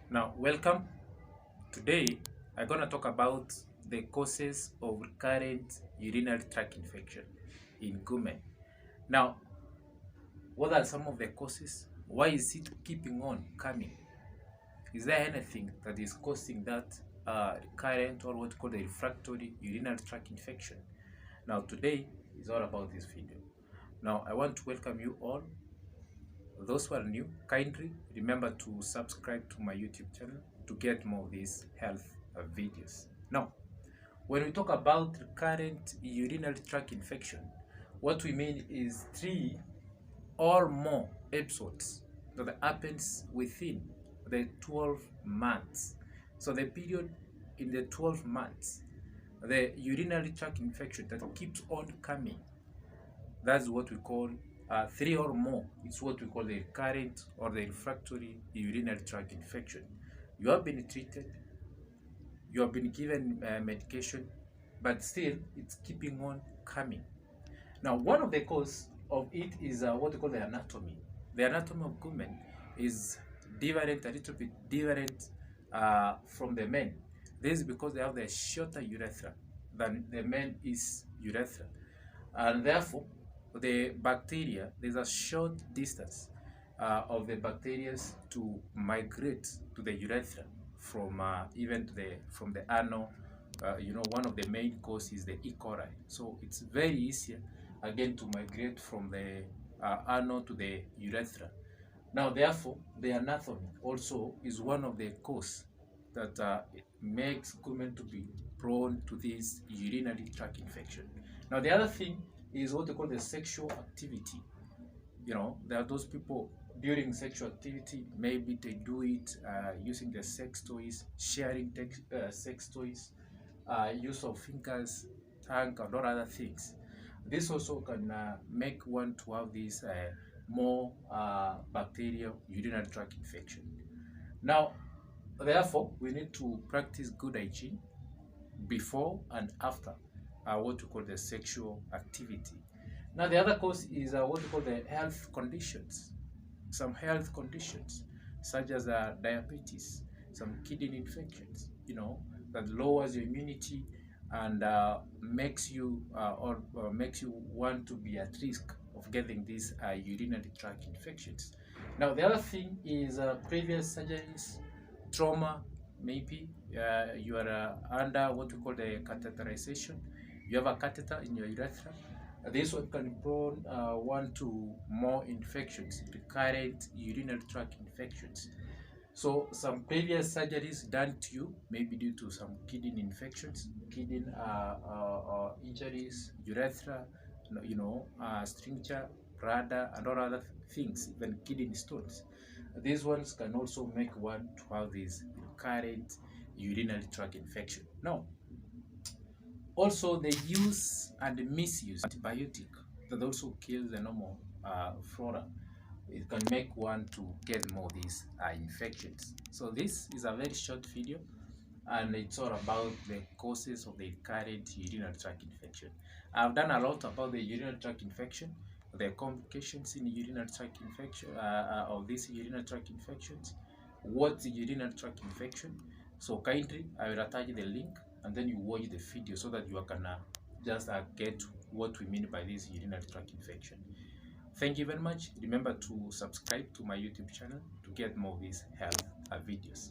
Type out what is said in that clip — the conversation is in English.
Now, welcome. Today, I'm going to talk about the causes of recurrent urinary tract infection in women. Now, what are some of the causes? Why is it keeping on coming? Is there anything that is causing that recurrent or what we call the refractory urinary tract infection? Now, today is all about this video. Now, I want to welcome you all. Those who are new, kindly remember to subscribe to my YouTube channel to get more of these health videos. Now, when we talk about recurrent urinary tract infection, what we mean is 3 or more episodes that happens within the 12 months. So the period in the 12 months, the urinary tract infection that keeps on coming, that's what we call 3 or more. It's what we call the recurrent or the refractory urinary tract infection. You have been treated, you have been given medication, but still it's keeping on coming. Now, one of the causes of it is what we call the anatomy. The anatomy of women is different, a little bit different from the men. This is because they have the shorter urethra than the men is urethra, and therefore the bacteria, there's a short distance of the bacteria to migrate to the urethra from even to from the anal. One of the main causes is the E. coli. So it's very easier again to migrate from the anal to the urethra. Now, therefore, the anatomy also is one of the causes that makes women to be prone to this urinary tract infection. Now, the other thing is what they call the sexual activity. There are those people during sexual activity, maybe they do it using the sex toys, sharing sex toys, use of fingers, tongue, and all other things. This also can make one to have this more bacterial urinary tract infection. Now, therefore, we need to practice good hygiene before and after what we call the sexual activity. Now, the other cause is what we call the health conditions. Some health conditions, such as diabetes, some kidney infections, that lowers your immunity and makes you makes you want to be at risk of getting these urinary tract infections. Now, the other thing is previous surgeries, trauma. Maybe you are under what we call the catheterization. You have a catheter in your urethra. This one can prone one to more infections, recurrent urinary tract infections. So some previous surgeries done to you, maybe due to some kidney infections, kidney injuries, urethra, stricture, bladder, and all other things, even kidney stones. These ones can also make one to have this recurrent urinary tract infection. Now, also the use and misuse of antibiotic that also kills the normal flora. It can make one to get more of these infections. So this is a very short video, and it's all about the causes of the recurrent urinary tract infection. I've done a lot about the urinary tract infection, the complications in urinary tract infection, of these urinary tract infections, what's the urinary tract infection. So kindly, I will attach the link, and then you watch the video so that you can just get what we mean by this urinary tract infection. Thank you very much. Remember to subscribe to my YouTube channel to get more of these health videos.